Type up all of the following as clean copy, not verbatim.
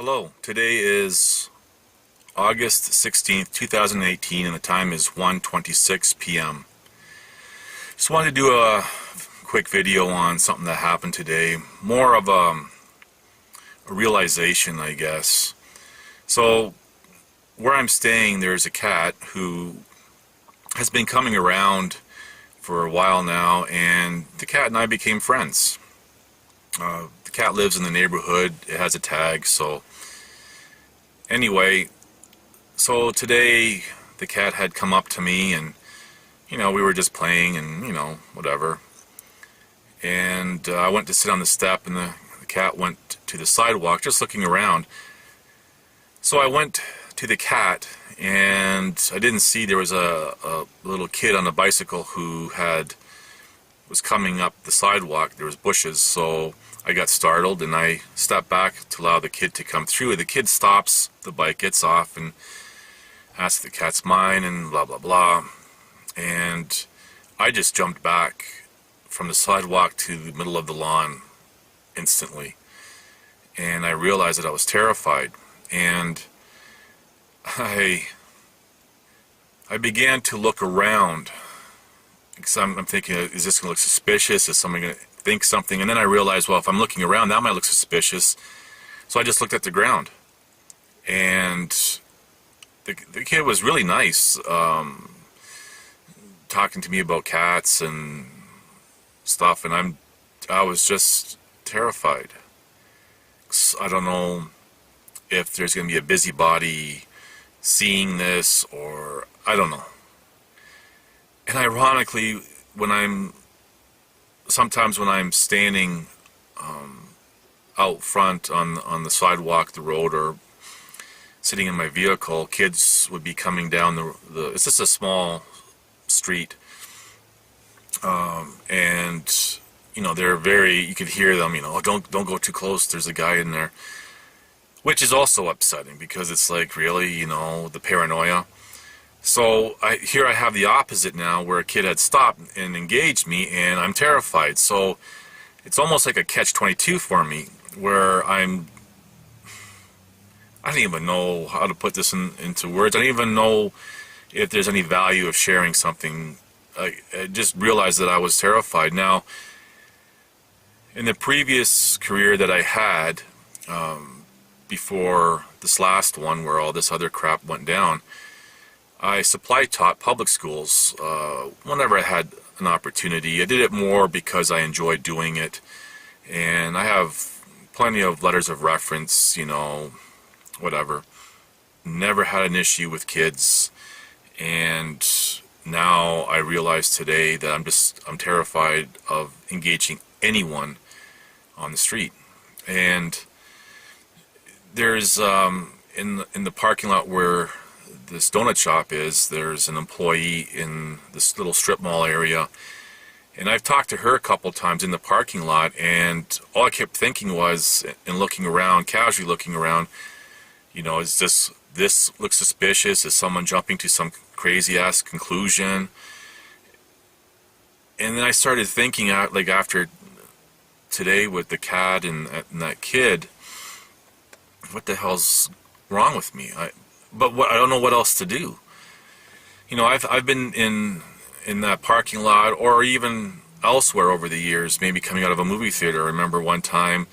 Hello, today is August 16th, 2018, and the time is 1:26 p.m. Just wanted to do a quick video on something that happened today. More of a realization, I guess. So, where I'm staying, there's a cat who has been coming around for a while now, and the cat and I became friends. The cat lives in the neighborhood. It has a tag, so anyway, so today the cat had come up to me and, we were just playing and, whatever. And I went to sit on the step and the cat went to the sidewalk just looking around. So I went to the cat and I didn't see there was a little kid on a bicycle who was coming up the sidewalk. There was bushes, so I got startled and I stepped back to allow the kid to come through. The kid stops the bike, gets off, and asks if the cat's mine and blah blah blah. And I just jumped back from the sidewalk to the middle of the lawn instantly. And I realized that I was terrified. And I began to look around. Because I'm thinking, is this going to look suspicious? Is someone going to think something? And then I realized, well, if I'm looking around, that might look suspicious. So I just looked at the ground. And the kid was really nice, talking to me about cats and stuff. And I was just terrified. I don't know if there's going to be a busybody seeing this, or I don't know. And ironically, sometimes when I'm standing out front on the sidewalk, the road, or sitting in my vehicle, kids would be coming down it's just a small street, and they're you could hear them, don't go too close, there's a guy in there, which is also upsetting because it's like, really, the paranoia. So here I have the opposite now, where a kid had stopped and engaged me, and I'm terrified. So it's almost like a catch-22 for me, where I don't even know how to put this into words. I don't even know if there's any value of sharing something. I just realized that I was terrified. Now, in the previous career that I had, before this last one where all this other crap went down, I taught public schools whenever I had an opportunity. I did it more because I enjoyed doing it, and I have plenty of letters of reference, whatever. Never had an issue with kids, and now I realize today that I'm terrified of engaging anyone on the street. And there's in the parking lot where this donut shop is, there's an employee in this little strip mall area, and I've talked to her a couple times in the parking lot, and all I kept thinking was, and looking around, casually looking around, is this looks suspicious? Is someone jumping to some crazy ass conclusion? And then I started thinking, like, after today with the cat and that kid, what the hell's wrong with me? I don't know what else to do. I've been in that parking lot, or even elsewhere over the years, maybe coming out of a movie theater. I remember one time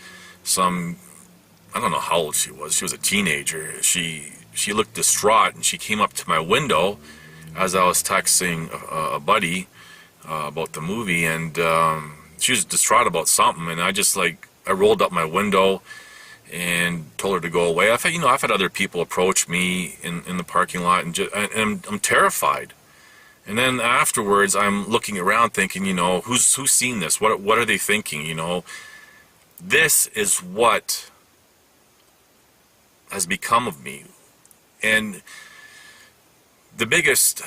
I don't know how old she was. She was a teenager. She looked distraught, and she came up to my window as I was texting a buddy about the movie, and she was distraught about something, and I rolled up my window and told her to go away. I've had other people approach me in the parking lot, and I'm terrified. And then afterwards, I'm looking around thinking, who's seen this? What are they thinking? This is what has become of me. And the biggest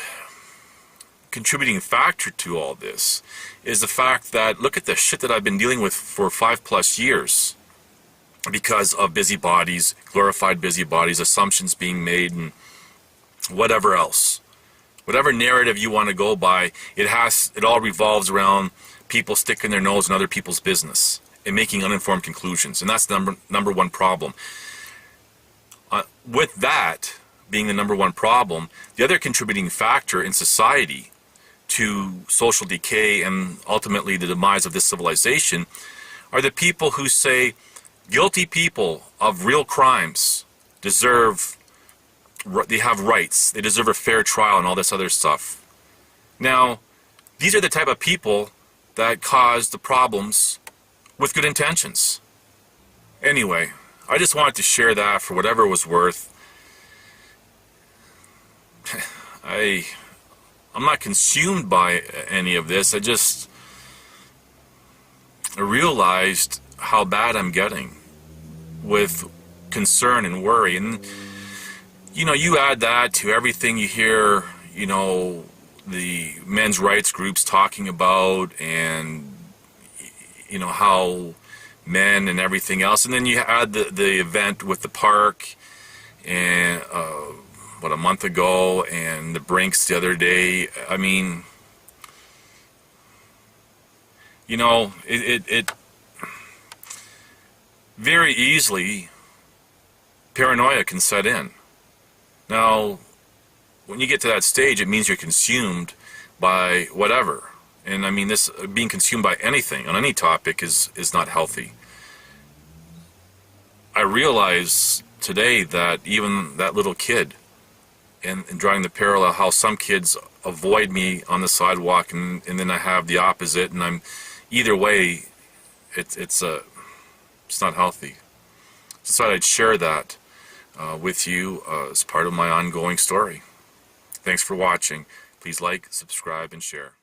contributing factor to all this is the fact that, look at the shit that I've been dealing with for 5+ years. Because of busybodies, glorified busybodies, assumptions being made, and whatever else. Whatever narrative you want to go by, it all revolves around people sticking their nose in other people's business and making uninformed conclusions. And that's the number one problem. With that being the number one problem, the other contributing factor in society to social decay and ultimately the demise of this civilization are the people who say guilty people of real crimes they have rights, they deserve a fair trial and all this other stuff. Now, these are the type of people that cause the problems with good intentions. Anyway, I just wanted to share that for whatever it was worth. I'm not consumed by any of this. I realized how bad I'm getting with concern and worry. And, you add that to everything you hear, the men's rights groups talking about and, how men and everything else. And then you add the event with the park and, a month ago, and the Brinks the other day. I mean, it very easily, paranoia can set in. Now, when you get to that stage, it means you're consumed by whatever. And I mean, this being consumed by anything on any topic is not healthy. I realize today that even that little kid, and drawing the parallel, how some kids avoid me on the sidewalk, and then I have the opposite, and I'm either way, it's not healthy. Just thought I'd share that with you as part of my ongoing story. Thanks for watching. Please like, subscribe, and share.